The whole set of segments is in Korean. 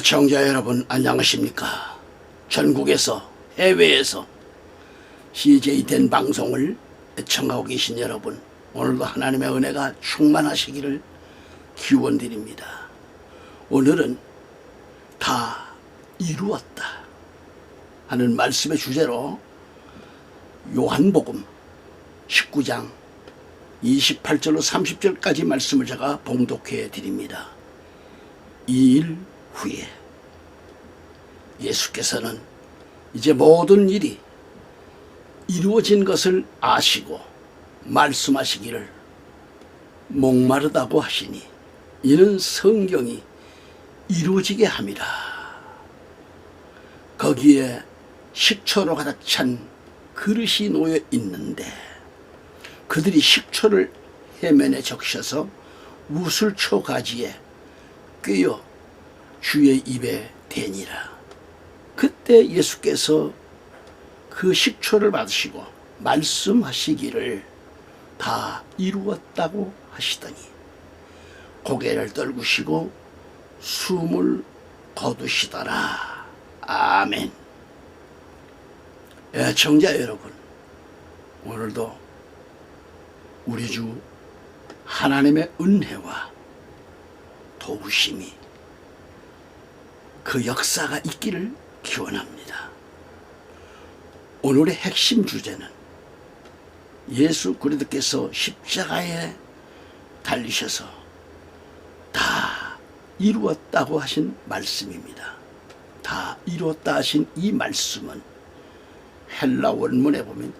청자 여러분 안녕하십니까? 전국에서 해외에서 CJ된 방송을 애청하고 계신 여러분, 오늘도 하나님의 은혜가 충만하시기를 기원드립니다. 오늘은 다 이루었다 하는 말씀의 주제로 요한복음 19장 28절로 30절까지 말씀을 제가 봉독해 드립니다. 2일 후에 예수께서는 이제 모든 일이 이루어진 것을 아시고 말씀하시기를 목마르다고 하시니 이는 성경이 이루어지게 함이라. 거기에 식초로 가득 찬 그릇이 놓여 있는데 그들이 식초를 해면에 적셔서 우슬초 가지에 꿰어 주의 입에 대니라. 그때 예수께서 그 식초를 받으시고 말씀하시기를 다 이루었다고 하시더니 고개를 떨구시고 숨을 거두시더라. 아멘. 애청자 여러분, 오늘도 우리 주 하나님의 은혜와 도우심이 그 역사가 있기를 기원합니다. 오늘의 핵심 주제는 예수 그리스도께서 십자가에 달리셔서 다 이루었다고 하신 말씀입니다. 다 이루었다 하신 이 말씀은 헬라 원문에 보면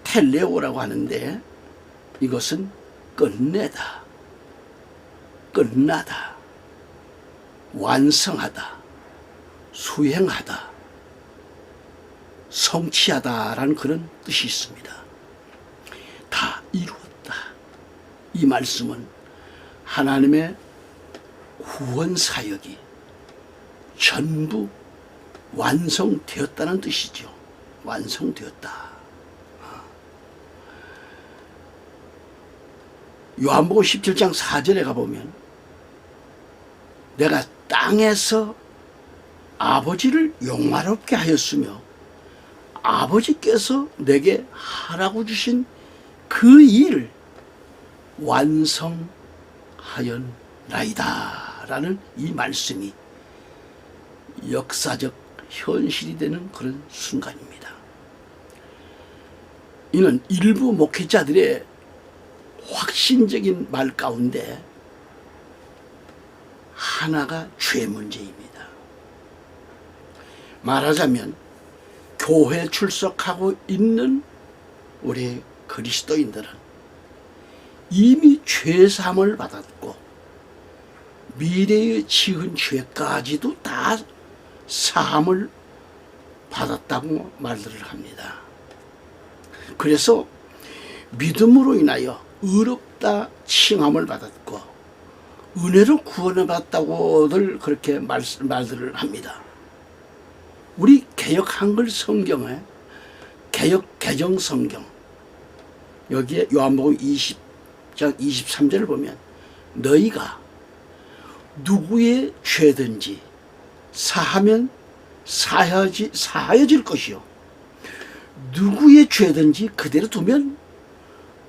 텔레오라고 하는데 이것은 끝내다, 끝나다, 완성하다, 수행하다, 성취하다라는 그런 뜻이 있습니다. 다 이루었다. 이 말씀은 하나님의 구원 사역이 전부 완성되었다는 뜻이죠. 완성되었다. 요한복음 17장 4절에 가보면 내가 땅에서 아버지를 영화롭게 하였으며 아버지께서 내게 하라고 주신 그 일을 완성하였나이다 라는 이 말씀이 역사적 현실이 되는 그런 순간입니다. 이는 일부 목회자들의 확신적인 말 가운데 하나가 죄 문제입니다. 말하자면 교회에 출석하고 있는 우리 그리스도인들은 이미 죄사함을 받았고 미래에 지은 죄까지도 다 사함을 받았다고 말들을 합니다. 그래서 믿음으로 인하여 의롭다 칭함을 받았고 은혜로 구원을 받았다고들 그렇게 말들을 합니다. 우리 개역 한글 성경에 개역 개정 성경 여기에 요한복음 20장 23절을 보면 너희가 누구의 죄든지 사하면 사하여질 것이요 누구의 죄든지 그대로 두면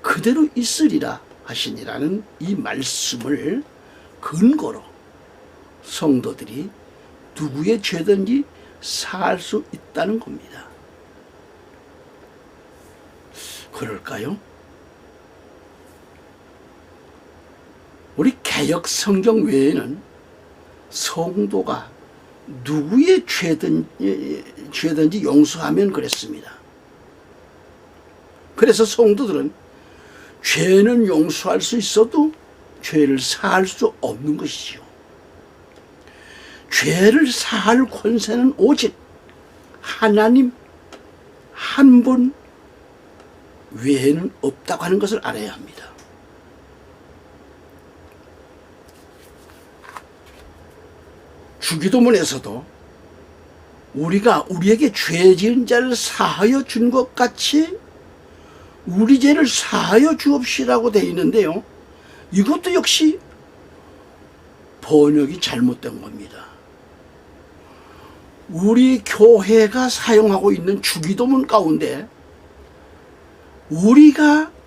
그대로 있으리라 하시니라는 이 말씀을 근거로 성도들이 누구의 죄든지 사할 수 있다는 겁니다. 그럴까요? 우리 개역 성경 외에는 성도가 누구의 죄든지 용서하면 그랬습니다. 그래서 성도들은 죄는 용서할 수 있어도 죄를 사할 수 없는 것이지요. 죄를 사할 권세는 오직 하나님 한 분 외에는 없다고 하는 것을 알아야 합니다. 주기도문에서도 우리가 우리에게 죄 지은 자를 사하여 준 것 같이 우리 죄를 사하여 주옵시라고 되어 있는데요, 이것도 역시 번역이 잘못된 겁니다. 우리 교회가 사용하고 있는 주기도문 가운데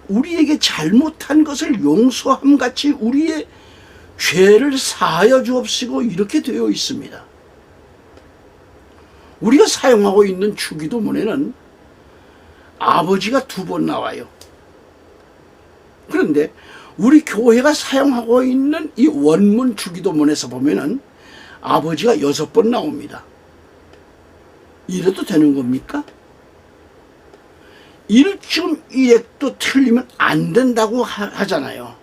우리에게 잘못한 것을 용서함 같이 우리의 죄를 사하여 주옵시고 이렇게 되어 있습니다. 우리가 사용하고 있는 주기도문에는 아버지가 2번 나와요. 그런데 우리 교회가 사용하고 있는 이 원문 주기도문에서 보면은 아버지가 6번 나옵니다. 이래도 되는 겁니까? 1점 1핵도 틀리면 안 된다고 하잖아요.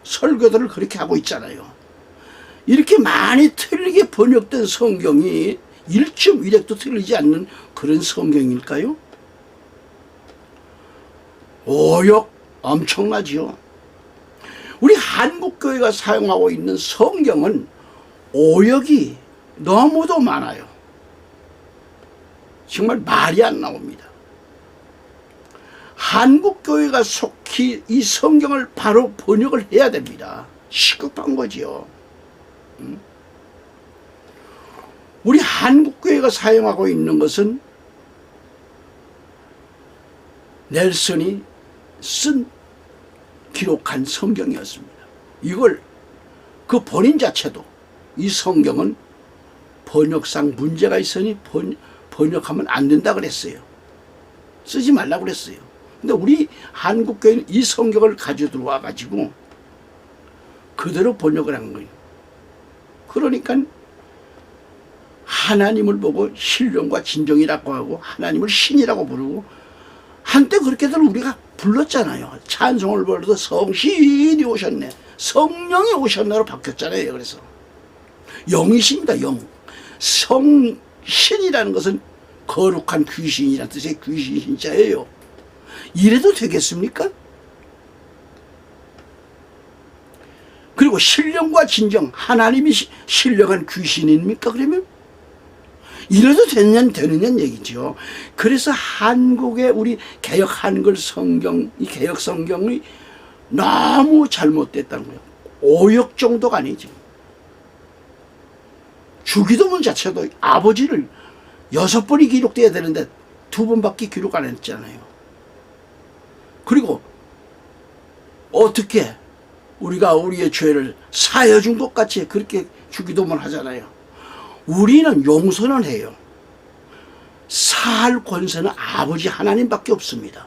설교들을 그렇게 하고 있잖아요. 이렇게 많이 틀리게 번역된 성경이 1점 1핵도 틀리지 않는 그런 성경일까요? 오역 엄청나지요. 우리 한국교회가 사용하고 있는 성경은 오역이 너무도 많아요. 정말 말이 안 나옵니다. 한국교회가 속히 이 성경을 바로 번역을 해야 됩니다. 시급한 거지요. 우리 한국교회가 사용하고 있는 것은 넬슨이 기록한 성경이었습니다. 이걸 그 본인 자체도 이 성경은 번역상 문제가 있으니 번역하면 안 된다 그랬어요. 쓰지 말라고 그랬어요. 근데 우리 한국교회는 이 성경을 가지고 들어와 가지고 그대로 번역을 한 거예요. 그러니까 하나님을 보고 신령과 진정이라고 하고 하나님을 신이라고 부르고 한때 그렇게들 우리가 불렀잖아요. 찬송을 부르도 성신이 오셨네, 성령이 오셨네로 바뀌었잖아요. 그래서 영이십니다. 영. 성신이라는 것은 거룩한 귀신이라는 뜻의 귀신 신자예요. 이래도 되겠습니까? 그리고 신령과 진정, 하나님이 신령한 귀신입니까? 그러면 이래도 되느냐는 얘기죠. 그래서 한국의 우리 개역 한글 성경, 이 개역 성경이 너무 잘못됐다는 거예요. 오역 정도가 아니죠. 주기도문 자체도 아버지를 6번이 기록돼야 되는데 2번밖에 기록 안 했잖아요. 그리고 어떻게 우리가 우리의 죄를 사하여 준 것 같이 그렇게 주기도문 하잖아요. 우리는 용서는 해요. 사할 권세는 아버지 하나님밖에 없습니다.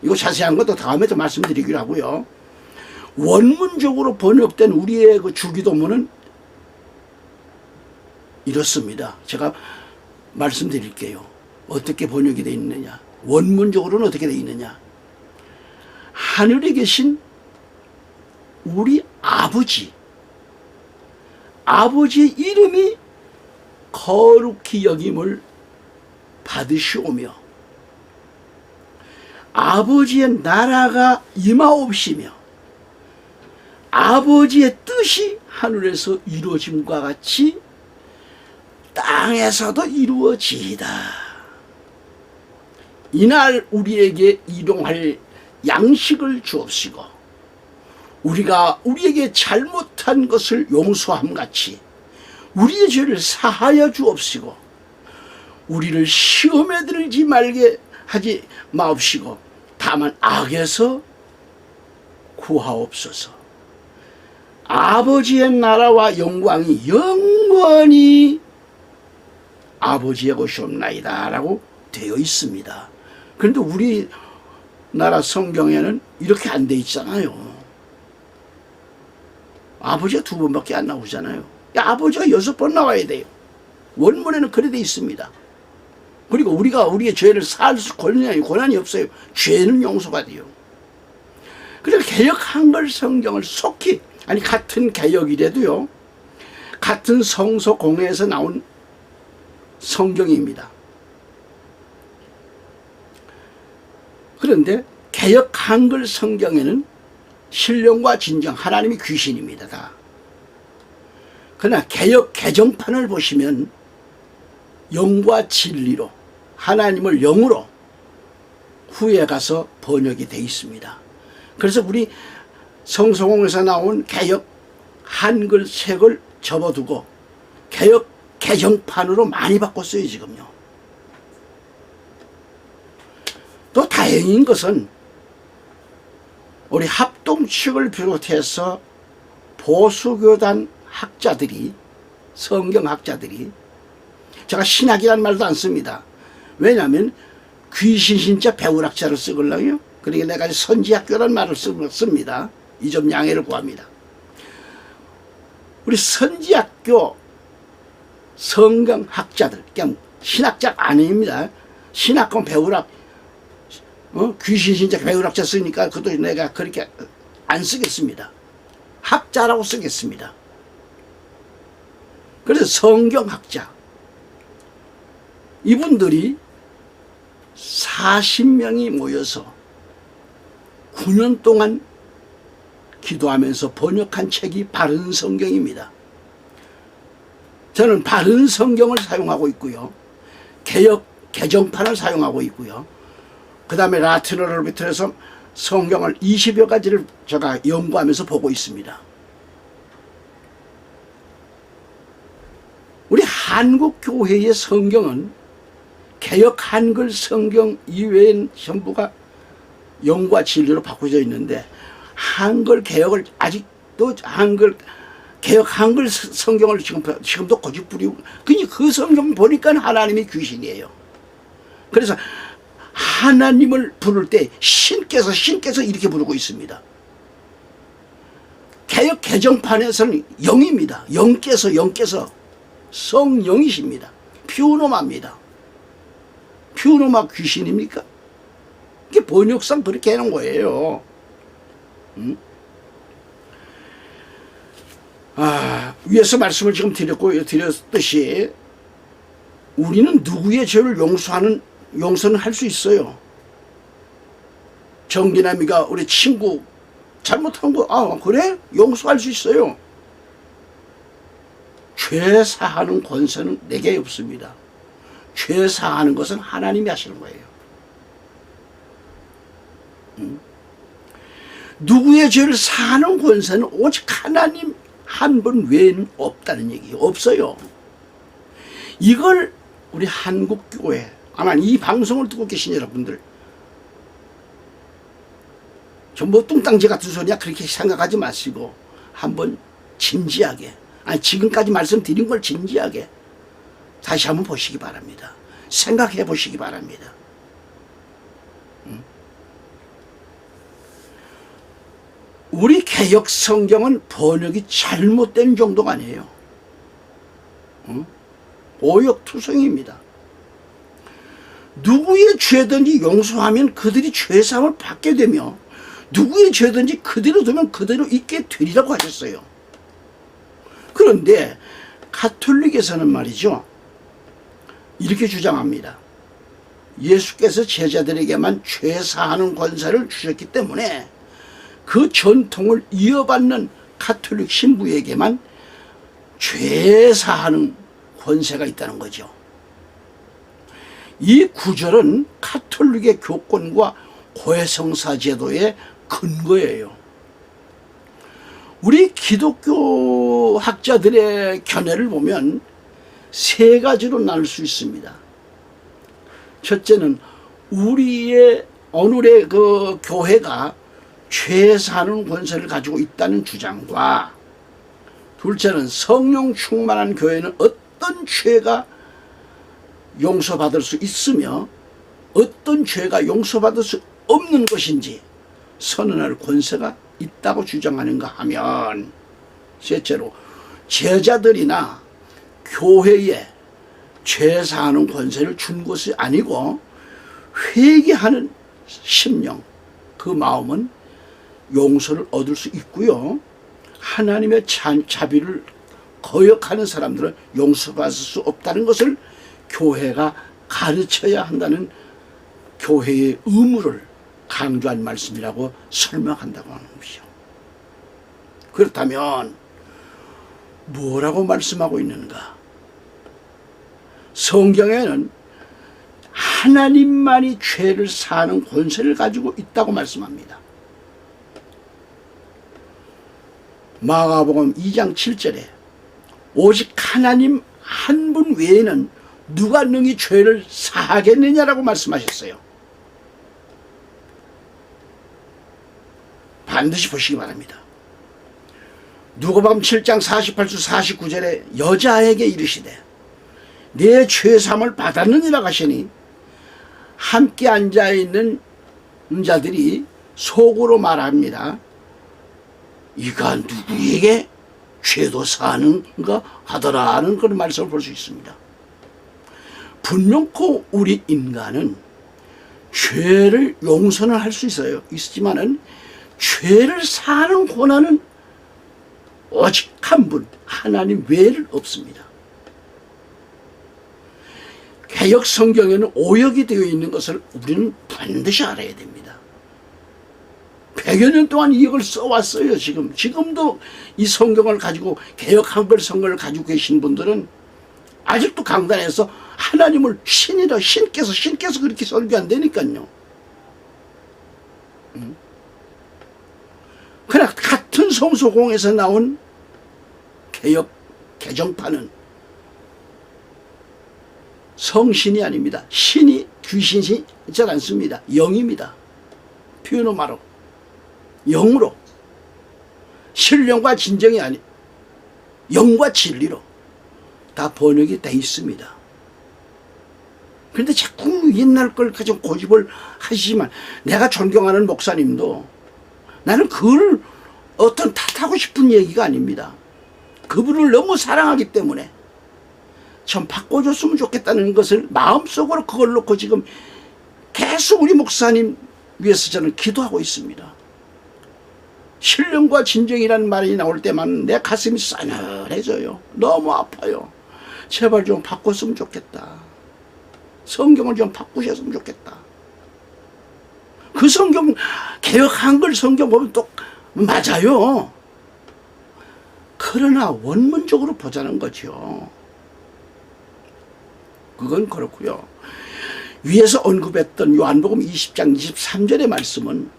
이거 자세한 것도 다음에 또 말씀드리기로 하고요. 원문적으로 번역된 우리의 그 주기도문은 이렇습니다. 제가 말씀드릴게요. 어떻게 번역이 되어 있느냐, 원문적으로는 어떻게 되어 있느냐. 하늘에 계신 우리 아버지의 이름이 거룩히 여김을 받으시오며 아버지의 나라가 임하옵시며 아버지의 뜻이 하늘에서 이루어짐과 같이 땅에서도 이루어지이다. 이날 우리에게 일용할 양식을 주옵시고 우리가 우리에게 잘못한 것을 용서함 같이 우리의 죄를 사하여 주옵시고 우리를 시험에 들지 말게 하지 마옵시고 다만 악에서 구하옵소서. 아버지의 나라와 영광이 영원히 아버지의 것이옵나이다 라고 되어 있습니다. 그런데 우리나라 성경에는 이렇게 안 돼 있잖아요. 아버지가 2번밖에 안 나오잖아요. 아버지가 6번 나와야 돼요. 원문에는 그래 돼 있습니다. 그리고 우리가 우리의 죄를 사할 권한이 없어요. 죄는 용서가 돼요. 그래서 개역 한글 성경을 속히, 아니 같은 개역이라도요, 같은 성서 공회에서 나온 성경입니다. 그런데 개역 한글 성경에는 신령과 진정, 하나님이 귀신입니다. 다. 그러나 개역 개정판을 보시면 영과 진리로 하나님을 영으로 후에 가서 번역이 되어 있습니다. 그래서 우리 성서공에서 나온 개역 한글 책을 접어두고 개역 개정판으로 많이 바꿨어요, 지금요. 또 다행인 것은 우리 합동 측을 비롯해서 보수교단 학자들이, 성경학자들이, 제가 신학이라는 말도 안 씁니다. 왜냐하면 귀신 신자 배울학자를 쓰거든요. 그러니까 내가 선지학교라는 말을 씁니다. 이 점 양해를 구합니다. 우리 선지학교 성경학자들, 그냥 신학자 아닙니다. 신학과 배울학, 귀신 신자 배울학자 쓰니까 그것도 내가 그렇게 안 쓰겠습니다. 학자라고 쓰겠습니다. 그래서 성경학자, 이분들이 40명이 모여서 9년 동안 기도하면서 번역한 책이 바른 성경입니다. 저는 바른 성경을 사용하고 있고요. 개정판을 사용하고 있고요. 그 다음에 라틴어를 비롯해서 성경을 20여 가지를 제가 연구하면서 보고 있습니다. 우리 한국교회의 성경은 개역 한글 성경 이외엔 전부가 영과 진리로 바꿔져 있는데, 한글 개역을 아직도 개역 한글 성경을 지금도 고집 부리고, 그 성경 보니까 하나님이 귀신이에요. 그래서 하나님을 부를 때 신께서 이렇게 부르고 있습니다. 개역 개정판에서는 영입니다. 영께서 성령이십니다. 퓨노마입니다. 퓨노마 귀신입니까? 이게 번역상 그렇게 해놓은 거예요. 위에서 말씀을 지금 드렸듯이 우리는 누구의 죄를 용서는 할 수 있어요. 정기남이가 우리 친구 잘못한 거, 그래? 용서할 수 있어요. 죄 사하는 권세는 내게 없습니다. 죄 사하는 것은 하나님이 하시는 거예요. 누구의 죄를 사하는 권세는 오직 하나님 한 분 외에는 없다는 얘기예요. 없어요. 이걸 우리 한국교회, 아마 이 방송을 듣고 계신 여러분들, 전부 뚱땅지 같은 소리야 그렇게 생각하지 마시고 한번 진지하게, 지금까지 말씀드린 걸 진지하게 다시 한번 보시기 바랍니다. 생각해 보시기 바랍니다. 우리 개역 성경은 번역이 잘못된 정도가 아니에요. 오역투성입니다. 누구의 죄든지 용서하면 그들이 죄사함을 받게 되며 누구의 죄든지 그대로 두면 그대로 있게 되리라고 하셨어요. 그런데 가톨릭에서는 말이죠, 이렇게 주장합니다. 예수께서 제자들에게만 죄사하는 권세를 주셨기 때문에 그 전통을 이어받는 가톨릭 신부에게만 죄사하는 권세가 있다는 거죠. 이 구절은 가톨릭의 교권과 고해성사 제도의 근거예요. 우리 기독교 학자들의 견해를 보면 세 가지로 나눌 수 있습니다. 첫째는 우리의 오늘의 그 교회가 죄사하는 권세를 가지고 있다는 주장과, 둘째는 성령 충만한 교회는 어떤 죄가 용서받을 수 있으며 어떤 죄가 용서받을 수 없는 것인지 선언할 권세가 있다고 주장하는가 하면, 셋째로 제자들이나 교회에 죄사하는 권세를 준 것이 아니고 회개하는 심령, 그 마음은 용서를 얻을 수 있고요, 하나님의 자비를 거역하는 사람들은 용서받을 수 없다는 것을 교회가 가르쳐야 한다는 교회의 의무를 강조한 말씀이라고 설명한다고 하는 것이죠. 그렇다면 뭐라고 말씀하고 있는가? 성경에는 하나님만이 죄를 사하는 권세를 가지고 있다고 말씀합니다. 마가복음 2장 7절에 오직 하나님 한 분 외에는 누가 능히 죄를 사하겠느냐라고 말씀하셨어요. 반드시 보시기 바랍니다. 누가복음 7장 48주 49절에 여자에게 이르시되 내 죄사함을 받았느니라 하시니 함께 앉아있는 자들이 속으로 말합니다. 이가 누구에게 죄도 사하는가 하더라는 그런 말씀을 볼 수 있습니다. 분명코 우리 인간은 죄를 용서는 할 수 있지만은 죄를 사하는 권한은 오직 한 분, 하나님 외에는 없습니다. 개역 성경에는 오역이 되어 있는 것을 우리는 반드시 알아야 됩니다. 100여 년 동안 이역을 써왔어요. 지금도 이 성경을 가지고 개역 한글 성경을 가지고 계신 분들은 아직도 강단에서 하나님을 신이라 신께서 그렇게 설교한다니까요. 그러나 같은 성소공에서 나온 개역 개정판은 성신이 아닙니다. 신이 귀신이 있지 않습니다. 영입니다. 피우노마로 영으로 신령과 진정이 아니 영과 진리로 다 번역이 돼 있습니다. 그런데 자꾸 옛날 걸 가지고 고집을 하시지만 내가 존경하는 목사님도 나는 그걸 어떤 탓하고 싶은 얘기가 아닙니다. 그분을 너무 사랑하기 때문에 좀 바꿔줬으면 좋겠다는 것을 마음속으로 그걸 놓고 지금 계속 우리 목사님 위해서 저는 기도하고 있습니다. 신령과 진정이라는 말이 나올 때만 내 가슴이 싸늘해져요. 너무 아파요. 제발 좀 바꿨으면 좋겠다. 성경을 좀 바꾸셨으면 좋겠다. 그 성경 개역 한글 성경 보면 또 맞아요. 그러나 원문적으로 보자는 거죠. 그건 그렇고요. 위에서 언급했던 요한복음 20장 23절의 말씀은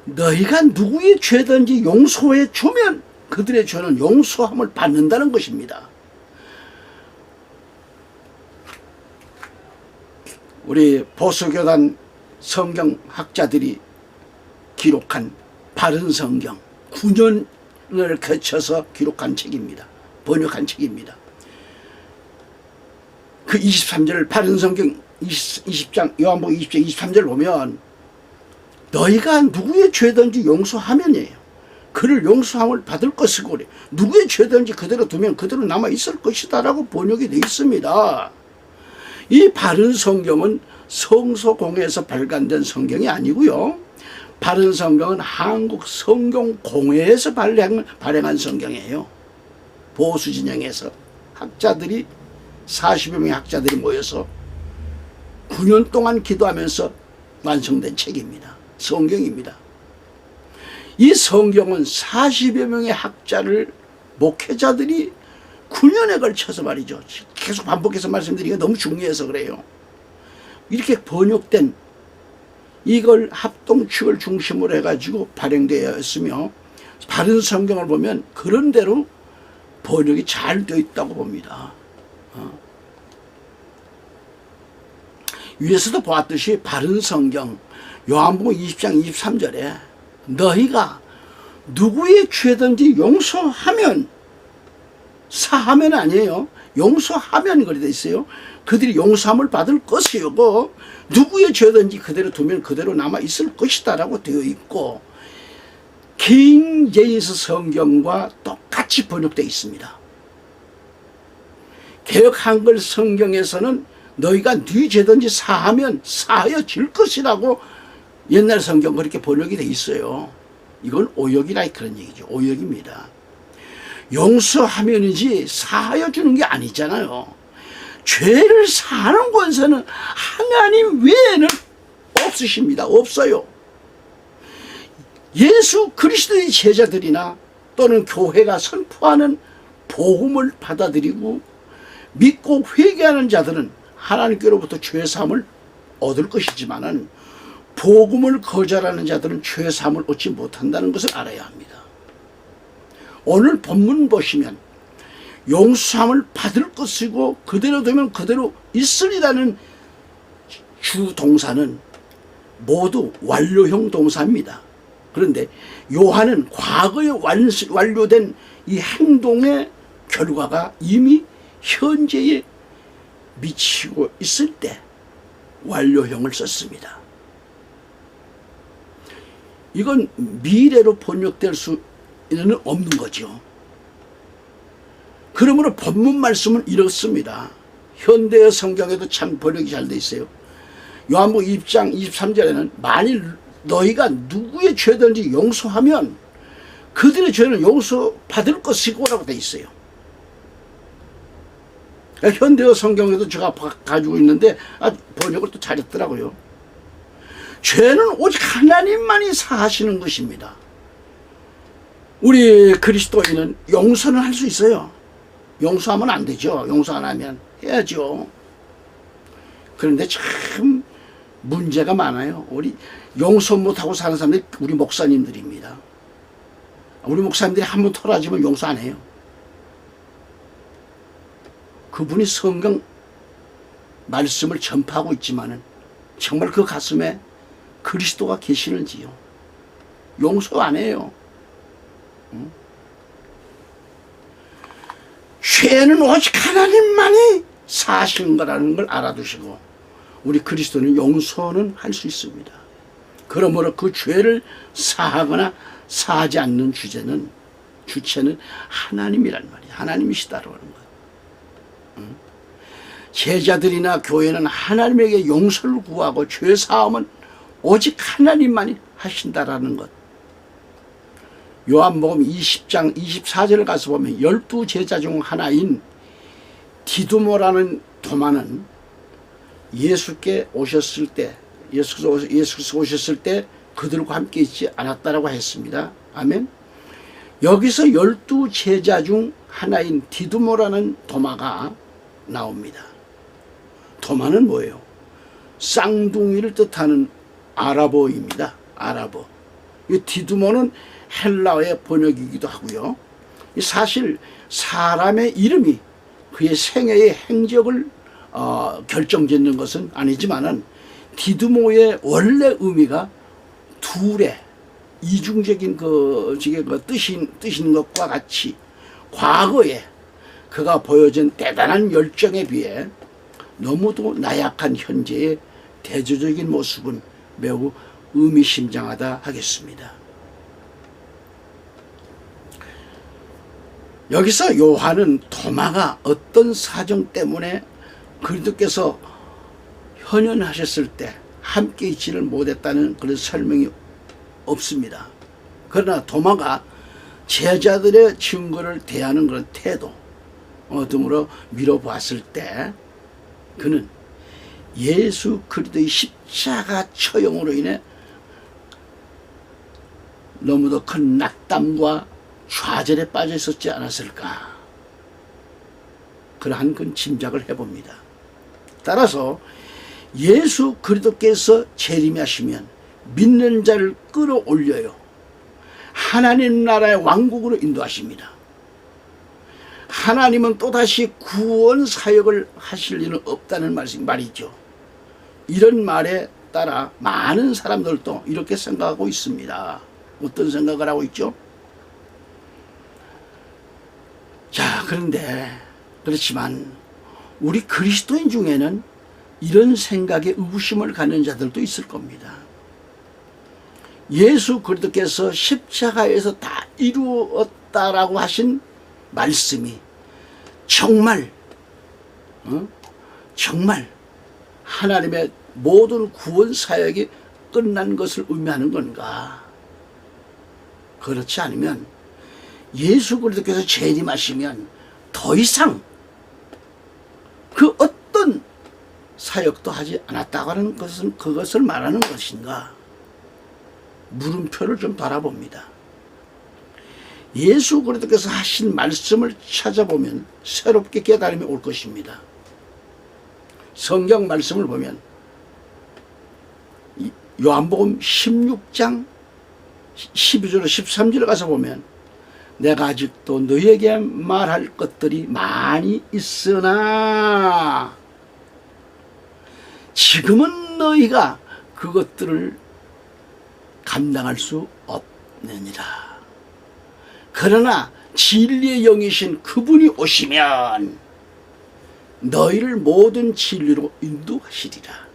너희가 누구의 죄든지 용서해 주면 그들의 죄는 용서함을 받는다는 것입니다. 우리 보수교단 성경학자들이 기록한 바른 성경 9년을 거쳐서 기록한 책입니다. 번역한 책입니다. 그 23절 바른 성경 20장 요한복음 20장 23절 보면 너희가 누구의 죄든지 용서하면이에요. 그를 용서함을 받을 것이고 누구의 죄든지 그대로 두면 그대로 남아있을 것이다 라고 번역이 되어 있습니다. 이 바른 성경은 성서공회에서 발간된 성경이 아니고요. 바른 성경은 한국 성경공회에서 발행한 성경이에요. 보수 진영에서 학자들이 40여 명의 학자들이 모여서 9년 동안 기도하면서 완성된 책입니다. 성경입니다. 이 성경은 40여 명의 학자를 목회자들이 9년에 걸쳐서 말이죠. 계속 반복해서 말씀드리기가 너무 중요해서 그래요. 이렇게 번역된 이걸 합동축을 중심으로 해가지고 발행되어 있으며 바른 성경을 보면 그런 대로 번역이 잘 되어 있다고 봅니다. 위에서도 보았듯이 바른 성경 요한복음 20장 23절에 너희가 누구의 죄든지 용서하면 사하면 아니에요. 용서하면 그래 돼 있어요. 그들이 용서함을 받을 것이고 누구의 죄든지 그대로 두면 그대로 남아 있을 것이다 라고 되어 있고 킹 제임스 성경과 똑같이 번역되어 있습니다. 개역 한글 성경에서는 너희가 네 죄든지 사하면 사하여질 것이라고 옛날 성경 그렇게 번역이 돼 있어요. 이건 오역이라 그런 얘기죠. 오역입니다. 용서하면이지 사하여 주는 게 아니잖아요. 죄를 사하는 권세는 하나님 외에는 없으십니다. 없어요. 예수 그리스도의 제자들이나 또는 교회가 선포하는 복음을 받아들이고 믿고 회개하는 자들은 하나님께로부터 죄사함을 얻을 것이지만은 복음을 거절하는 자들은 죄사함을 얻지 못한다는 것을 알아야 합니다. 오늘 본문 보시면 용서함을 받을 것이고 그대로 되면 그대로 있으리라는 주 동사는 모두 완료형 동사입니다. 그런데 요한은 과거에 완료된 이 행동의 결과가 이미 현재에 미치고 있을 때 완료형을 썼습니다. 이건 미래로 번역될 수는 없는 거죠. 그러므로 본문 말씀은 이렇습니다. 현대의 성경에도 참 번역이 잘 돼 있어요. 요한복음 20장 23절에는 만일 너희가 누구의 죄든지 용서하면 그들의 죄는 용서받을 것이고 라고 돼 있어요. 현대어 성경에도 제가 가지고 있는데 번역을 또 잘했더라고요. 죄는 오직 하나님만이 사하시는 것입니다. 우리 그리스도인은 용서는 할 수 있어요. 용서하면 안 되죠. 용서 안 하면 해야죠. 그런데 참 문제가 많아요. 우리 용서 못하고 사는 사람들이 우리 목사님들입니다. 우리 목사님들이 한번 토라지면 용서 안 해요. 그분이 성경 말씀을 전파하고 있지만은 정말 그 가슴에 그리스도가 계시는지요? 용서 안 해요. 응? 죄는 오직 하나님만이 사하신 거라는 걸 알아두시고 우리 그리스도는 용서는 할 수 있습니다. 그러므로 그 죄를 사하거나 사하지 않는 주체는 하나님이란 말이에요. 하나님이시다라고 하는 거예요. 응? 제자들이나 교회는 하나님에게 용서를 구하고 죄 사함은 오직 하나님만이 하신다라는 것. 요한복음 20장 24절을 가서 보면 12제자 중 하나인 디두모라는 도마는 예수께 오셨을 때 예수께서 오셨을 때 그들과 함께 있지 않았다라고 했습니다. 아멘. 여기서 12제자 중 하나인 디두모라는 도마가 나옵니다. 도마는 뭐예요? 쌍둥이를 뜻하는 아랍어입니다. 아랍어. 이 디두모는 헬라어의 번역이기도 하고요. 사실 사람의 이름이 그의 생애의 행적을 결정짓는 것은 아니지만은 디두모의 원래 의미가 둘의 이중적인 뜻인 것과 같이 과거에 그가 보여준 대단한 열정에 비해 너무도 나약한 현재의 대조적인 모습은 매우 의미심장하다 하겠습니다. 여기서 요한은 도마가 어떤 사정 때문에 그리스도께서 현현하셨을 때 함께 있지를 못했다는 그런 설명이 없습니다. 그러나 도마가 제자들의 증거를 대하는 그런 태도 등으로 미뤄보았을 때 그는 예수 그리스도의 십자가 처형으로 인해 너무도 큰 낙담과 좌절에 빠져 있었지 않았을까, 그러한 그 짐작을 해봅니다. 따라서 예수 그리스도께서 재림하시면 믿는 자를 끌어올려요. 하나님 나라의 왕국으로 인도하십니다. 하나님은 또다시 구원 사역을 하실 일은 없다는 말이죠. 이런 말에 따라 많은 사람들도 이렇게 생각하고 있습니다. 어떤 생각을 하고 있죠? 자, 그렇지만 우리 그리스도인 중에는 이런 생각에 의구심을 갖는 자들도 있을 겁니다. 예수 그리스도께서 십자가에서 다 이루었다라고 하신 말씀이 정말 하나님의 모든 구원 사역이 끝난 것을 의미하는 건가? 그렇지 않으면 예수 그리스도께서 재림하시면 더 이상 그 어떤 사역도 하지 않았다고 하는 것은 그것을 말하는 것인가? 물음표를 좀 달아봅니다. 예수 그리스도께서 하신 말씀을 찾아보면 새롭게 깨달음이 올 것입니다. 성경 말씀을 보면 요한복음 16장 12절로 13절에 가서 보면 내가 아직도 너희에게 말할 것들이 많이 있으나 지금은 너희가 그것들을 감당할 수 없느니라. 그러나 진리의 영이신 그분이 오시면 너희를 모든 진리로 인도하시리라.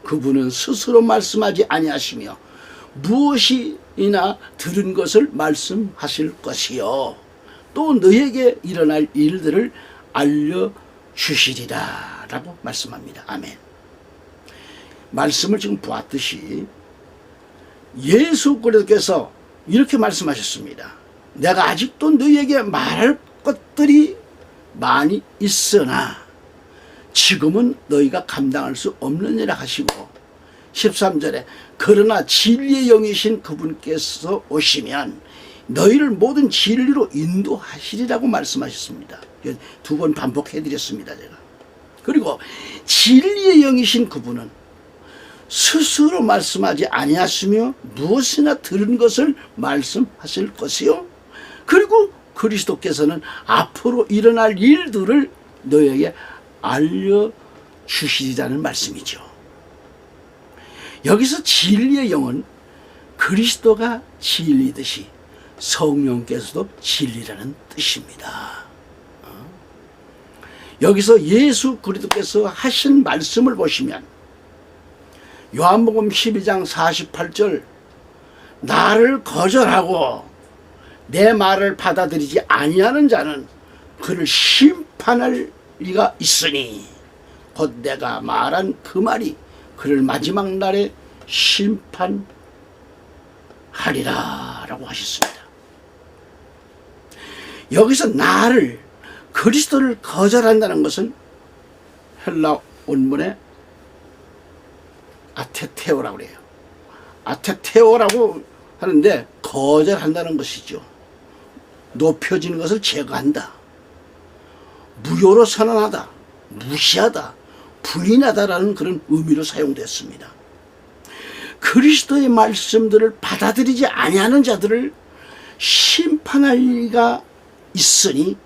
그분은 스스로 말씀하지 아니하시며 무엇이나 들은 것을 말씀하실 것이요 또 너희에게 일어날 일들을 알려주시리라 라고 말씀합니다. 아멘. 말씀을 지금 보았듯이 예수 그리스도께서 이렇게 말씀하셨습니다. 내가 아직도 너희에게 말할 것들이 많이 있으나 지금은 너희가 감당할 수 없느니라 하시고 13절에 그러나 진리의 영이신 그분께서 오시면 너희를 모든 진리로 인도하시리라고 말씀하셨습니다. 두 번 반복해 드렸습니다. 제가. 그리고 진리의 영이신 그분은 스스로 말씀하지 아니하시며 무엇이나 들은 것을 말씀하실 것이요 그리고 그리스도께서는 앞으로 일어날 일들을 너희에게 알려주시리라는 말씀이죠. 여기서 진리의 영은 그리스도가 진리듯이 성령께서도 진리라는 뜻입니다. 여기서 예수 그리스도께서 하신 말씀을 보시면 요한복음 12장 48절 나를 거절하고 내 말을 받아들이지 아니하는 자는 그를 심판할 리가 있으니 곧 내가 말한 그 말이 그를 마지막 날에 심판하리라 라고 하셨습니다. 여기서 나를 그리스도를 거절한다는 것은 헬라 원문에 아테테오라고 그래요. 아테테오라고 하는데 거절한다는 것이죠. 높여지는 것을 제거한다. 무효로 선언하다. 무시하다. 부인하다라는 그런 의미로 사용됐습니다. 그리스도의 말씀들을 받아들이지 아니하는 자들을 심판할 리가 있으니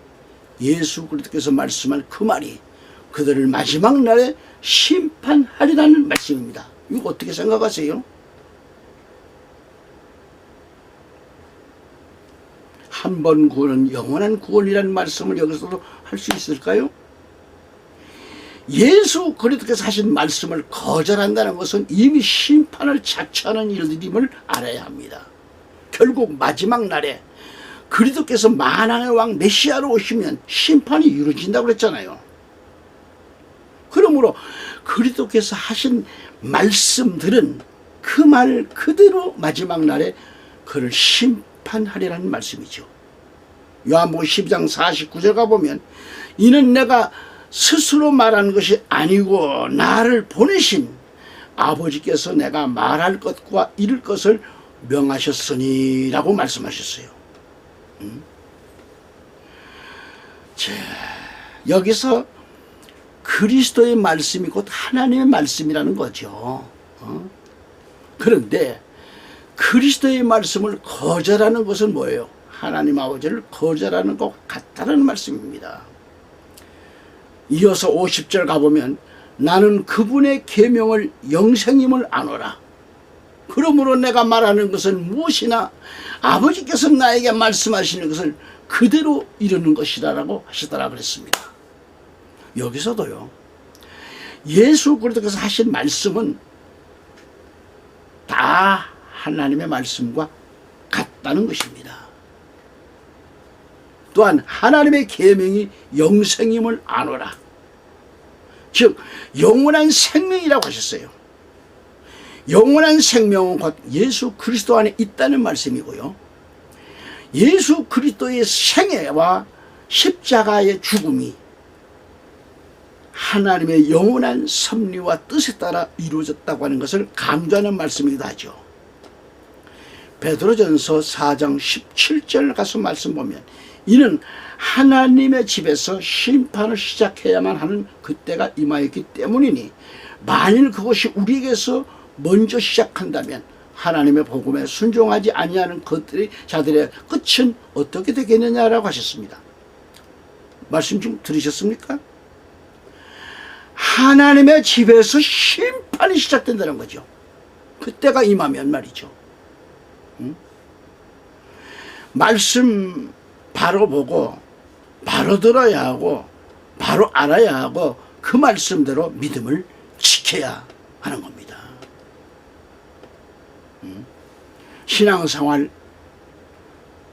예수 그리스도께서 말씀한 그 말이 그들을 마지막 날에 심판하리라는 말씀입니다. 이거 어떻게 생각하세요? 한 번 구원은 영원한 구원이라는 말씀을 여기서도 할 수 있을까요? 예수 그리스도께서 하신 말씀을 거절한다는 것은 이미 심판을 자처하는 일들임을 알아야 합니다. 결국 마지막 날에 그리스도께서 만왕의 왕 메시아로 오시면 심판이 이루어진다고 그랬잖아요. 그러므로 그리스도께서 하신 말씀들은 그 말 그대로 마지막 날에 그를 심판하리라는 말씀이죠. 요한복음 12장 49절 가보면 이는 내가 스스로 말하는 것이 아니고 나를 보내신 아버지께서 내가 말할 것과 이룰 것을 명하셨으니 라고 말씀하셨어요. 자, 여기서 그리스도의 말씀이 곧 하나님의 말씀이라는 거죠. 그런데 그리스도의 말씀을 거절하는 것은 뭐예요? 하나님 아버지를 거절하는 것 같다는 말씀입니다. 이어서 50절 가보면 나는 그분의 계명을 영생임을 아노라. 그러므로 내가 말하는 것은 무엇이나 아버지께서 나에게 말씀하시는 것을 그대로 이루는 것이라고 하시더라 그랬습니다. 여기서도요. 예수 그리스도께서 하신 말씀은 다 하나님의 말씀과 같다는 것입니다. 또한 하나님의 계명이 영생임을 아노라. 즉 영원한 생명이라고 하셨어요. 영원한 생명은 곧 예수 그리스도 안에 있다는 말씀이고요. 예수 그리스도의 생애와 십자가의 죽음이 하나님의 영원한 섭리와 뜻에 따라 이루어졌다고 하는 것을 강조하는 말씀이기도 하죠. 베드로전서 4장 17절 가서 말씀 보면 이는 하나님의 집에서 심판을 시작해야만 하는 그때가 임하였기 때문이니 만일 그것이 우리에게서 먼저 시작한다면 하나님의 복음에 순종하지 아니하는 것들이 자들의 끝은 어떻게 되겠느냐라고 하셨습니다. 말씀 좀 들으셨습니까? 하나님의 집에서 심판이 시작된다는 거죠. 그때가 임하면 말이죠. 응? 말씀 바로 보고 바로 들어야 하고 바로 알아야 하고 그 말씀대로 믿음을 지켜야 하는 겁니다. 신앙생활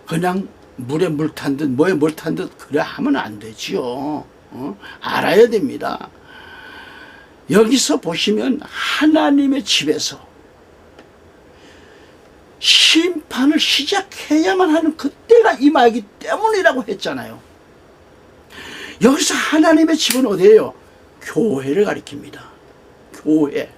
그냥 물에 물 탄 듯 뭐에 물 탄 듯 그래 하면 안 되지요. 알아야 됩니다. 여기서 보시면 하나님의 집에서 심판을 시작해야만 하는 그때가 임하기 때문이라고 했잖아요. 여기서 하나님의 집은 어디예요? 교회를 가리킵니다. 교회.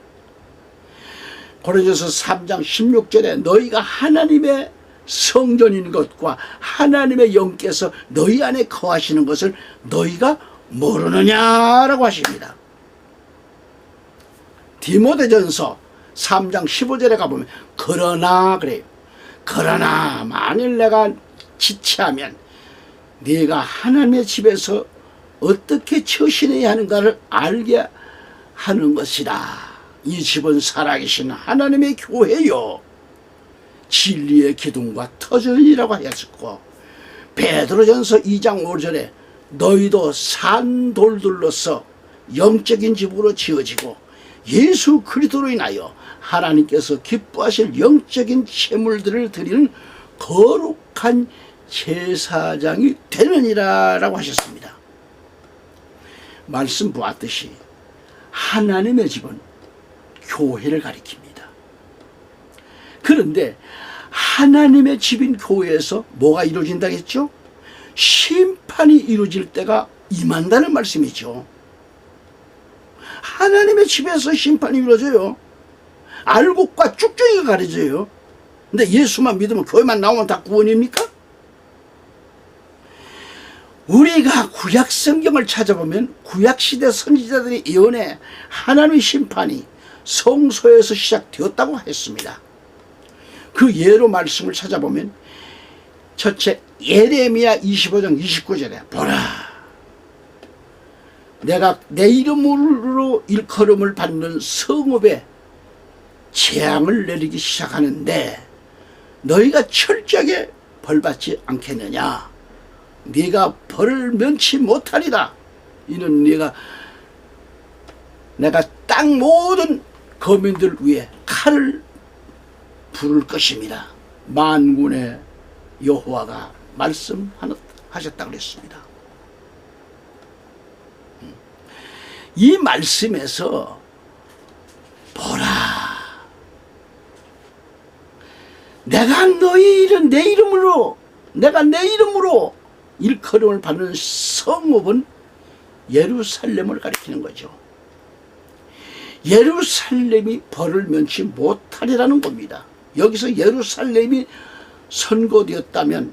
고린도서 3장 16절에 너희가 하나님의 성전인 것과 하나님의 영께서 너희 안에 거하시는 것을 너희가 모르느냐라고 하십니다. 디모데전서 3장 15절에 가보면 그러나 그래요. 그러나 만일 내가 지체하면 네가 하나님의 집에서 어떻게 처신해야 하는가를 알게 하는 것이다. 이 집은 살아계신 하나님의 교회요 진리의 기둥과 터전이라고 하였고, 베드로전서 2장 5절에 너희도 산돌들로서 영적인 집으로 지어지고 예수 그리스도로 인하여 하나님께서 기뻐하실 영적인 제물들을 드리는 거룩한 제사장이 되느니라 라고 하셨습니다. 말씀 보았듯이 하나님의 집은 교회를 가리킵니다. 그런데 하나님의 집인 교회에서 뭐가 이루어진다고 했죠? 심판이 이루어질 때가 임한다는 말씀이죠. 하나님의 집에서 심판이 이루어져요. 알곡과 쭉쭉이가 가려져요. 근데 예수만 믿으면 교회만 나오면 다 구원입니까? 우리가 구약 성경을 찾아보면 구약시대 선지자들이 예언해 하나님의 심판이 성소에서 시작되었다고 했습니다. 그 예로 말씀을 찾아보면 첫째 예레미야 25장 29절에 보라 내가 내 이름으로 일컬음을 받는 성읍에 재앙을 내리기 시작하는데 너희가 철저하게 벌받지 않겠느냐. 네가 벌을 면치 못하리라. 이는 내가 땅 모든 거민들 위에 칼을 부를 것입니다. 만군의 여호와가 말씀하셨다고 그랬습니다. 이 말씀에서 보라 내가 너희를 내 이름으로 일컬음을 받는 성읍은 예루살렘을 가리키는 거죠. 예루살렘이 벌을 면치 못하리라는 겁니다. 여기서 예루살렘이 선고되었다면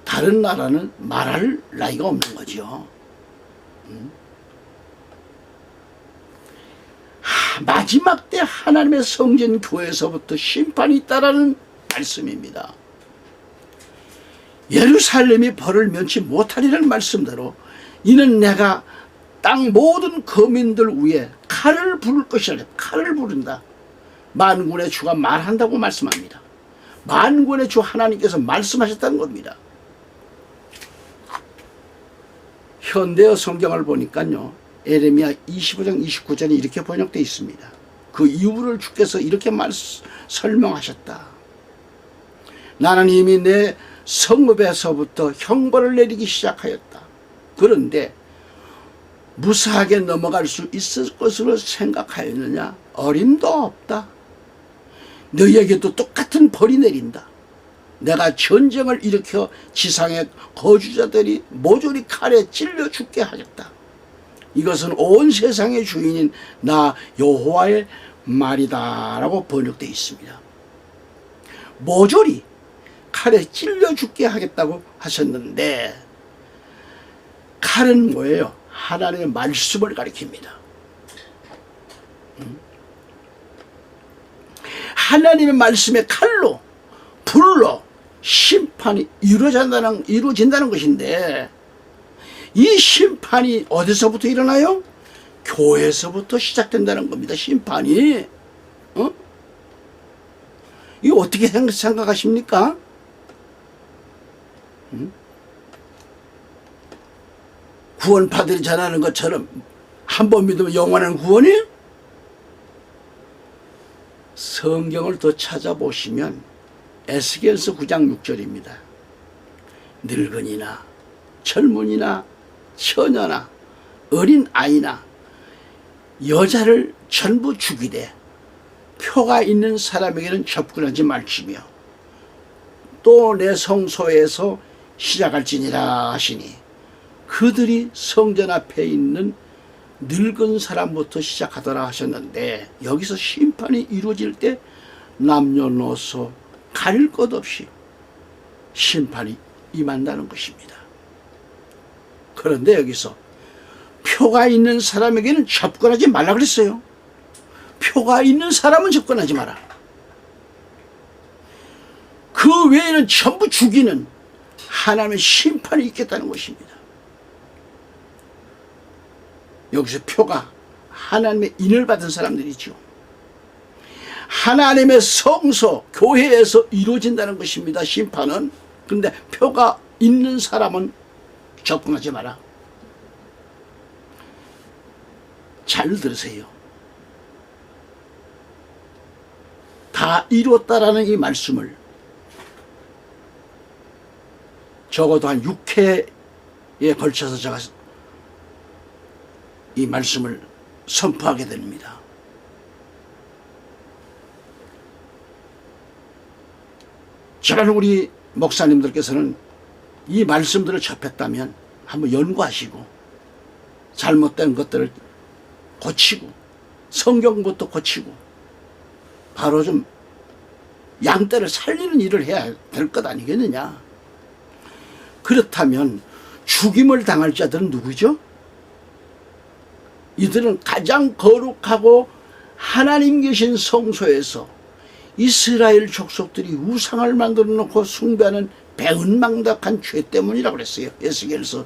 다른 나라는 말할 나위가 없는 거죠. 마지막 때 하나님의 성전 교회에서부터 심판이 있다라는 말씀입니다. 예루살렘이 벌을 면치 못하리라는 말씀대로 이는 내가 땅 모든 거민들 위에 칼을 부를 것이라. 칼을 부른다. 만군의 주가 말한다고 말씀합니다. 만군의 주 하나님께서 말씀하셨다는 겁니다. 현대어 성경을 보니까요 예레미야 25장 29절에 이렇게 번역되어 있습니다. 그 이유를 주께서 이렇게 설명하셨다. 나는 이미 내 성읍에서부터 형벌을 내리기 시작하였다. 그런데 무사하게 넘어갈 수 있을 것으로 생각하였느냐? 어림도 없다. 너희에게도 똑같은 벌이 내린다. 내가 전쟁을 일으켜 지상의 거주자들이 모조리 칼에 찔려 죽게 하겠다. 이것은 온 세상의 주인인 나 여호와의 말이다 라고 번역되어 있습니다. 모조리 칼에 찔려 죽게 하겠다고 하셨는데 칼은 뭐예요? 하나님의 말씀을 가리킵니다. 하나님의 말씀의 칼로 불로 심판이 이루어진다는 것인데, 이 심판이 어디서부터 일어나요? 교회에서부터 시작된다는 겁니다. 심판이. 이거 어떻게 생각하십니까? 구원파들이 전하는 것처럼 한 번 믿으면 영원한 구원이에요? 성경을 더 찾아보시면 에스겔서 9장 6절입니다. 늙은이나 젊은이나 처녀나 어린 아이나 여자를 전부 죽이되 표가 있는 사람에게는 접근하지 말지며 또 내 성소에서 시작할지니라 하시니, 그들이 성전 앞에 있는 늙은 사람부터 시작하더라 하셨는데, 여기서 심판이 이루어질 때 남녀노소 가릴 것 없이 심판이 임한다는 것입니다. 그런데 여기서 표가 있는 사람에게는 접근하지 말라 그랬어요. 표가 있는 사람은 접근하지 마라. 그 외에는 전부 죽이는 하나님의 심판이 있겠다는 것입니다. 여기서 표가 하나님의 인을 받은 사람들이죠. 하나님의 성소, 교회에서 이루어진다는 것입니다. 심판은. 그런데 표가 있는 사람은 접근하지 마라. 잘 들으세요. 다 이루었다라는 이 말씀을 적어도 한 6회에 걸쳐서 제가 이 말씀을 선포하게 됩니다. 저는 우리 목사님들께서는 이 말씀들을 접했다면 한번 연구하시고 잘못된 것들을 고치고 성경부터 고치고 바로 좀 양떼를 살리는 일을 해야 될 것 아니겠느냐. 그렇다면 죽임을 당할 자들은 누구죠? 이들은 가장 거룩하고 하나님 계신 성소에서 이스라엘 족속들이 우상을 만들어 놓고 숭배하는 배은망덕한 죄 때문이라고 그랬어요. 에스겔서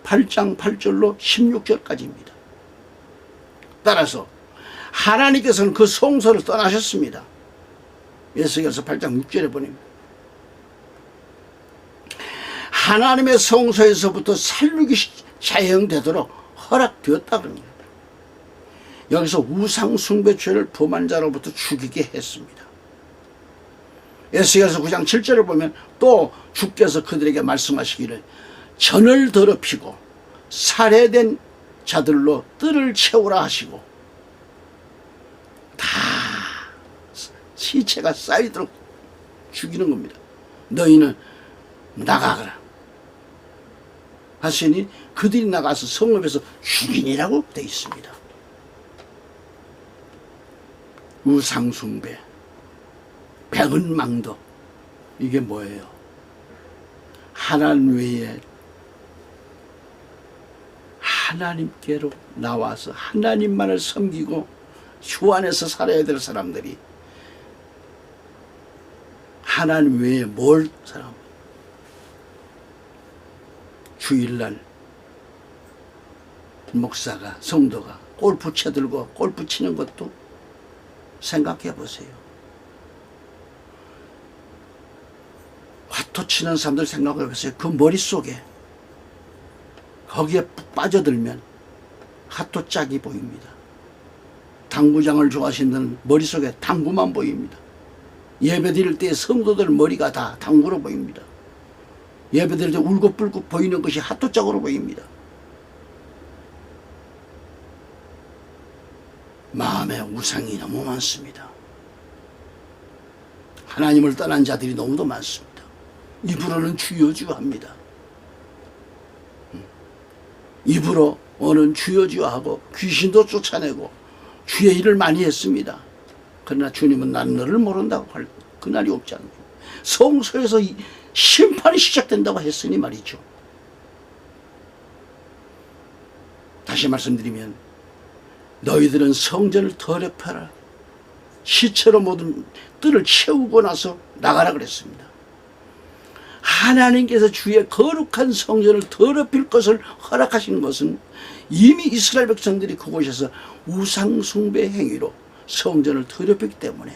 8장 8절로 16절까지입니다. 따라서 하나님께서는 그 성소를 떠나셨습니다. 에스겔서 8장 6절에 보냅니다. 하나님의 성소에서부터 살육이 자행되도록 허락되었다 그럽니다. 여기서 우상숭배죄를 범한 자로부터 죽이게 했습니다. 에스겔서 9장 7절을 보면 또 주께서 그들에게 말씀하시기를 전을 더럽히고 살해된 자들로 뜰을 채우라 하시고, 다 시체가 쌓이도록 죽이는 겁니다. 너희는 나가거라 하시니 그들이 나가서 성읍에서 죽이니라고 되어 있습니다. 우상숭배, 백은망덕, 이게 뭐예요? 하나님 외에 하나님께로 나와서 하나님만을 섬기고 주 안에서 살아야 될 사람들이 하나님 외에 뭘 사람? 주일날 목사가, 성도가 골프 쳐들고 골프 치는 것도 생각해 보세요. 화투 치는 사람들 생각해 보세요. 그 머릿속에 거기에 빠져들면 화투 짝이 보입니다. 당구장을 좋아하시는 분은 머릿속에 당구만 보입니다. 예배 드릴 때 성도들 머리가 다 당구로 보입니다. 예배 드릴 때 울긋불긋 보이는 것이 화투 짝으로 보입니다. 마음에 우상이 너무 많습니다. 하나님을 떠난 자들이 너무도 많습니다. 입으로는 주여주여합니다. 입으로는 주여주여하고 귀신도 쫓아내고 주의 일을 많이 했습니다. 그러나 주님은 나는 너를 모른다고 할 그날이 없지 않고 성소에서 심판이 시작된다고 했으니 말이죠. 다시 말씀드리면 너희들은 성전을 더럽혀라. 시체로 모든 뜰을 채우고 나서 나가라 그랬습니다. 하나님께서 주의 거룩한 성전을 더럽힐 것을 허락하신 것은 이미 이스라엘 백성들이 그곳에서 우상숭배 행위로 성전을 더럽혔기 때문에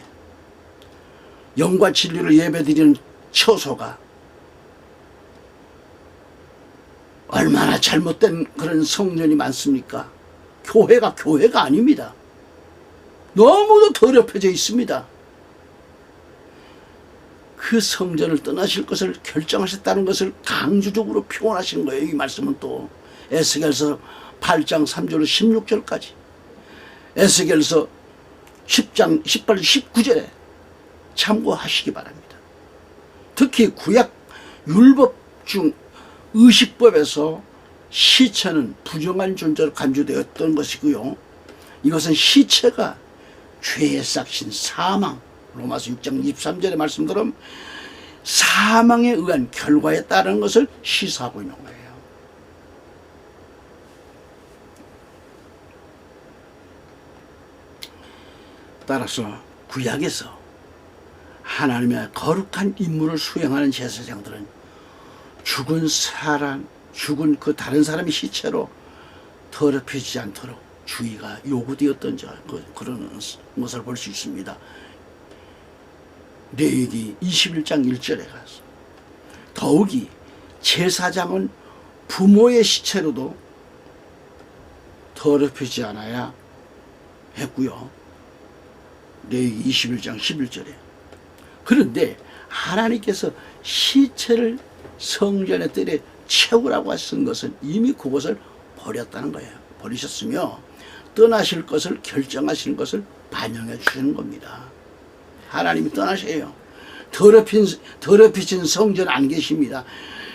영과 진리를 예배드리는 처소가 얼마나 잘못된 그런 성전이 많습니까? 교회가 아닙니다. 너무도 더럽혀져 있습니다. 그 성전을 떠나실 것을 결정하셨다는 것을 강조적으로 표현하신 거예요. 이 말씀은 또 에스겔서 8장 3절로 16절까지, 에스겔서 10장 18절 19절에 참고하시기 바랍니다. 특히 구약 율법 중 의식법에서 시체는 부정한 존재로 간주되었던 것이고요. 이것은 시체가 죄의 싹신 사망, 로마서 6장 23절의 말씀처럼 사망에 의한 결과에 따른 것을 시사하고 있는 거예요. 따라서 구약에서 하나님의 거룩한 임무를 수행하는 제사장들은 죽은 그 다른 사람의 시체로 더럽히지 않도록 주의가 요구되었던 그런 것을 볼 수 있습니다. 레위기 21장 1절에 가서 더욱이 제사장은 부모의 시체로도 더럽히지 않아야 했고요. 레위기 21장 11절에. 그런데 하나님께서 시체를 성전의 뜰에 채우라고 하신 것은 이미 그것을 버렸다는 거예요. 버리셨으며 떠나실 것을 결정하시는 것을 반영해 주시는 겁니다. 하나님이 떠나셔요. 더럽혀진 성전 안 계십니다.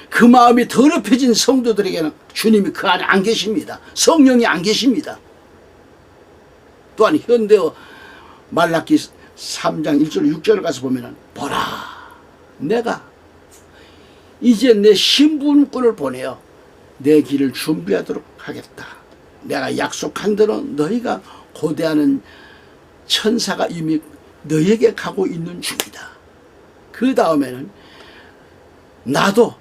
그 마음이 더럽혀진 성도들에게는 주님이 그 안에 안 계십니다. 성령이 안 계십니다. 또한 현대어 말라기 3장 1절 6절을 가서 보면은 보라, 내가 이제 내 신분꾼을 보내어 내 길을 준비하도록 하겠다. 내가 약속한 대로 너희가 고대하는 천사가 이미 너희에게 가고 있는 중이다. 그 다음에는 나도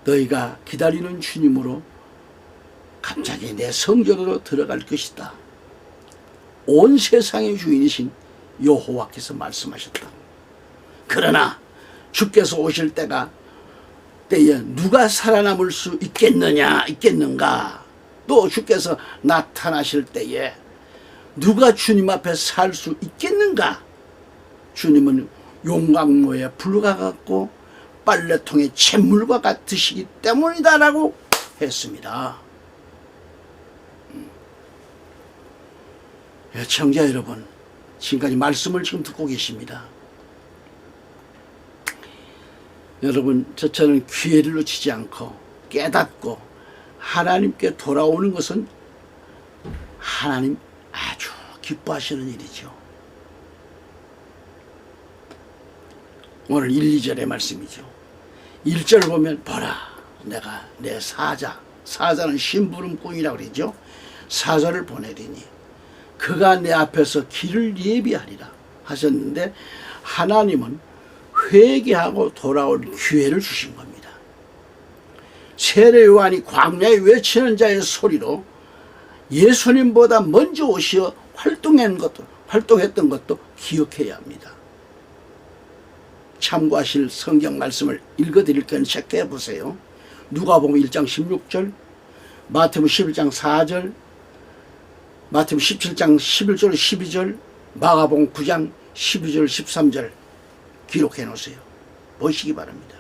너희가 기다리는 주님으로 갑자기 내 성전으로 들어갈 것이다. 온 세상의 주인이신 여호와께서 말씀하셨다. 그러나 주께서 오실 때에 누가 살아남을 수 있겠는가? 또 주께서 나타나실 때에 누가 주님 앞에 살 수 있겠는가? 주님은 용광로에 불과 같고 빨래통에 잿물과 같으시기 때문이다라고 했습니다. 청자 여러분, 지금까지 말씀을 지금 듣고 계십니다. 여러분, 저처럼 기회를 놓치지 않고 깨닫고 하나님께 돌아오는 것은 하나님 아주 기뻐하시는 일이죠. 오늘 1, 2절의 말씀이죠. 1절 보면 보라, 내가 내 사자는 심부름꾼이라고 그러죠. 사자를 보내리니 그가 내 앞에서 길을 예비하리라 하셨는데, 하나님은 회개하고 돌아올 기회를 주신 겁니다. 세례 요한이 광야에 외치는 자의 소리로 예수님보다 먼저 오시어 활동했던 것도 기억해야 합니다. 참고하실 성경 말씀을 읽어드릴 건 체크해 보세요. 누가복음 1장 16절, 마태복음 11장 4절, 마태복음 17장 11절 12절, 마가복음 9장 12절 13절 기록해 놓으세요. 보시기 바랍니다.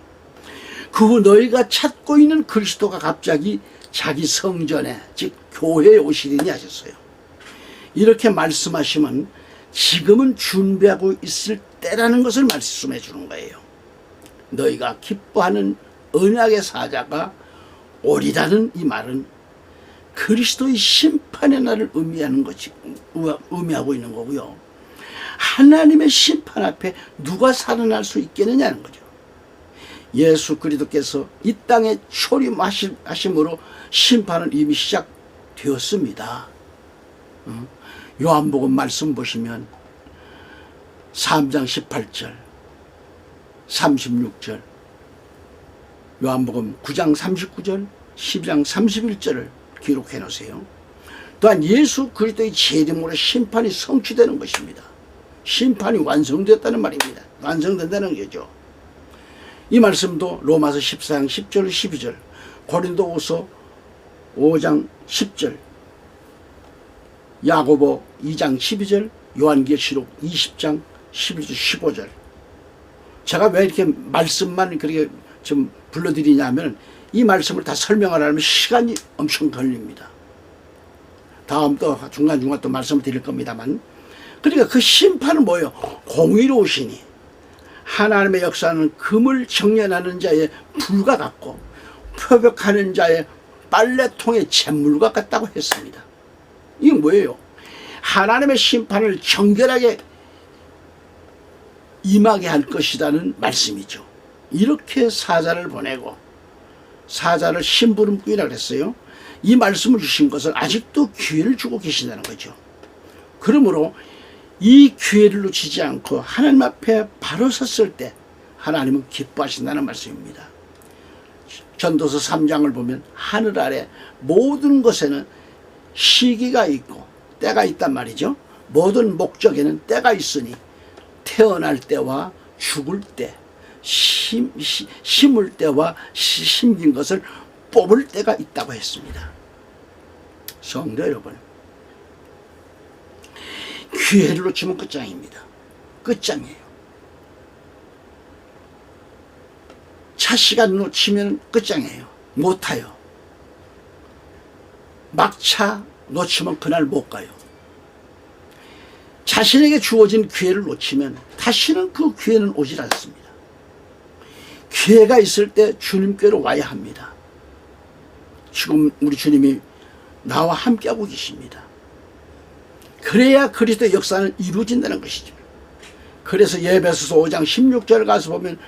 그 후 너희가 찾고 있는 그리스도가 갑자기 자기 성전에, 즉 교회에 오시리니 하셨어요. 이렇게 말씀하시면 지금은 준비하고 있을 때라는 것을 말씀해 주는 거예요. 너희가 기뻐하는 언약의 사자가 오리라는 이 말은 그리스도의 심판의 날을 의미하고 있는 거고요. 하나님의 심판 앞에 누가 살아날 수 있겠느냐는 거죠. 예수 그리스도께서 이 땅에 초림하심으로 심판은 이미 시작되었습니다. 요한복음 말씀 보시면 3장 18절, 36절, 요한복음 9장 39절, 10장 31절을 기록해 놓으세요. 또한 예수 그리스도의 재림으로 심판이 성취되는 것입니다. 심판이 완성됐다는 말입니다. 완성된다는 거죠. 이 말씀도 로마서 14장 10절 12절, 고린도후서 5장 10절, 야고보 2장 12절, 요한계시록 20장 11절 15절. 제가 왜 이렇게 말씀만 그렇게 좀 불러드리냐면 이 말씀을 다 설명하려면 시간이 엄청 걸립니다. 다음 또 중간중간 또 말씀을 드릴 겁니다만, 그러니까 그 심판은 뭐예요? 공의로우시니 하나님의 역사는 금을 정련하는 자의 불과 같고 표벽하는 자의 빨래통의 잿물과 같다고 했습니다. 이게 뭐예요? 하나님의 심판을 정결하게 임하게 할 것이라는 말씀이죠. 이렇게 사자를 보내고 사자를 심부름꾼이라 그랬어요. 이 말씀을 주신 것은 아직도 기회를 주고 계신다는 거죠. 그러므로 이 기회를 놓치지 않고 하나님 앞에 바로 섰을 때 하나님은 기뻐하신다는 말씀입니다. 전도서 3장을 보면 하늘 아래 모든 것에는 시기가 있고 때가 있단 말이죠. 모든 목적에는 때가 있으니 태어날 때와 죽을 때, 심을 때와 심긴 것을 뽑을 때가 있다고 했습니다. 성도 여러분, 기회를 놓치면 끝장입니다. 끝장이에요. 차 시간 놓치면 끝장이에요. 못 타요. 막차 놓치면 그날 못 가요. 자신에게 주어진 기회를 놓치면 다시는 그 기회는 오질 않습니다. 기회가 있을 때 주님께로 와야 합니다. 지금 우리 주님이 나와 함께하고 계십니다. 그래야 그리스도의 역사는 이루어진다는 것이죠. 그래서 에베소서 5장 16절 가서 보면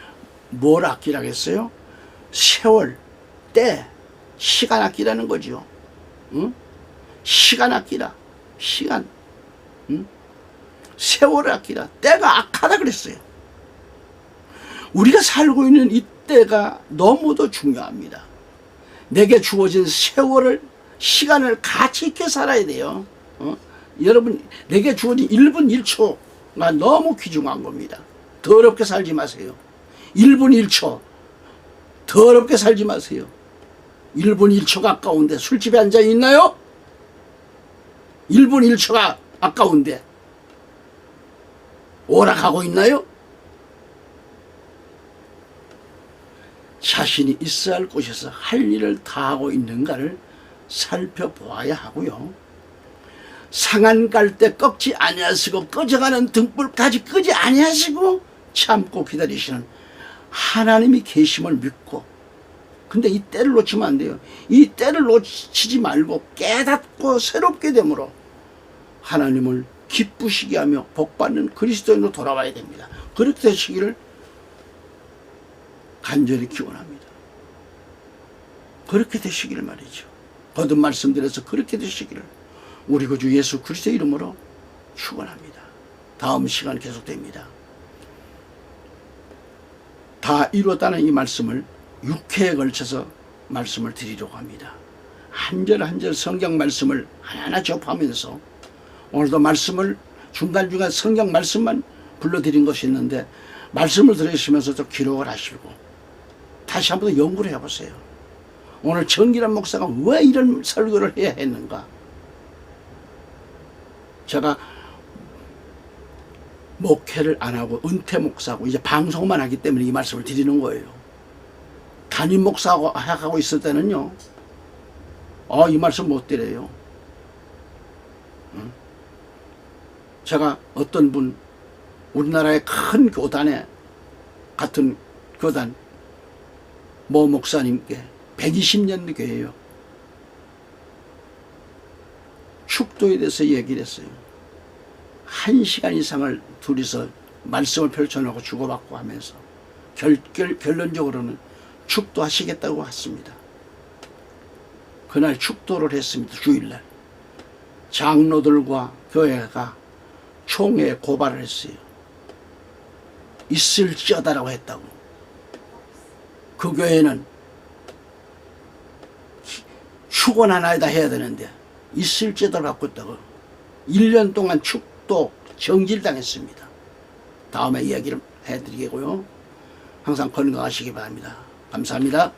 뭘 아끼라고 했어요? 세월, 때, 시간 아끼라는 거죠. 응? 시간 아끼라. 시간. 응? 세월을 아끼라. 때가 악하다 그랬어요. 우리가 살고 있는 이 때가 너무도 중요합니다. 내게 주어진 세월을, 시간을 가치 있게 살아야 돼요. 여러분, 내게 주어진 1분 1초가 너무 귀중한 겁니다. 더럽게 살지 마세요. 1분 1초 더럽게 살지 마세요. 1분 1초가 아까운데 술집에 앉아 있나요? 1분 1초가 아까운데 오락하고 있나요? 자신이 있어야 할 곳에서 할 일을 다하고 있는가를 살펴보아야 하고요. 상한 갈대 꺾지 아니하시고 꺼져가는 등불까지 끄지 아니하시고 참고 기다리시는 하나님이 계심을 믿고, 근데 이 때를 놓치면 안 돼요. 이 때를 놓치지 말고 깨닫고 새롭게 됨으로 하나님을 기쁘시게 하며 복받는 그리스도인으로 돌아와야 됩니다. 그렇게 되시기를 간절히 기원합니다. 그렇게 되시기를 말이죠. 거듭 말씀드려서 그렇게 되시기를 우리 구주 예수 그리스도의 이름으로 축원합니다. 다음 시간 계속됩니다. 다 이루었다는 이 말씀을 6회에 걸쳐서 말씀을 드리려고 합니다. 한 절 한 절 성경 말씀을 하나하나 접하면서 오늘도 말씀을 중간중간 성경 말씀만 불러드린 것이 있는데 말씀을 들으시면서 또 기록을 하시고 다시 한번 연구를 해보세요. 오늘 정기란 목사가 왜 이런 설교를 해야 했는가? 제가 목회를 안 하고 은퇴 목사고 이제 방송만 하기 때문에 이 말씀을 드리는 거예요. 담임 목사하고 있을 때는요, 이 말씀 못 드려요. 제가 어떤 분, 우리나라의 큰 교단에, 같은 교단, 모 목사님께 120년 교회예요. 축도에 대해서 얘기를 했어요. 1시간 이상을 둘이서 말씀을 펼쳐놓고 주고받고 하면서 결론적으로는 축도하시겠다고 했습니다. 그날 축도를 했습니다. 주일날 장로들과 교회가 총회에 고발을 했어요. 있을지어다라고 했다고. 그 교회는 휴건 하나에다 해야 되는데 있을지어다를 갖고 있다고 1년 동안 축도 정질당했습니다. 다음에 이야기를 해드리겠고요. 항상 건강하시기 바랍니다. 감사합니다.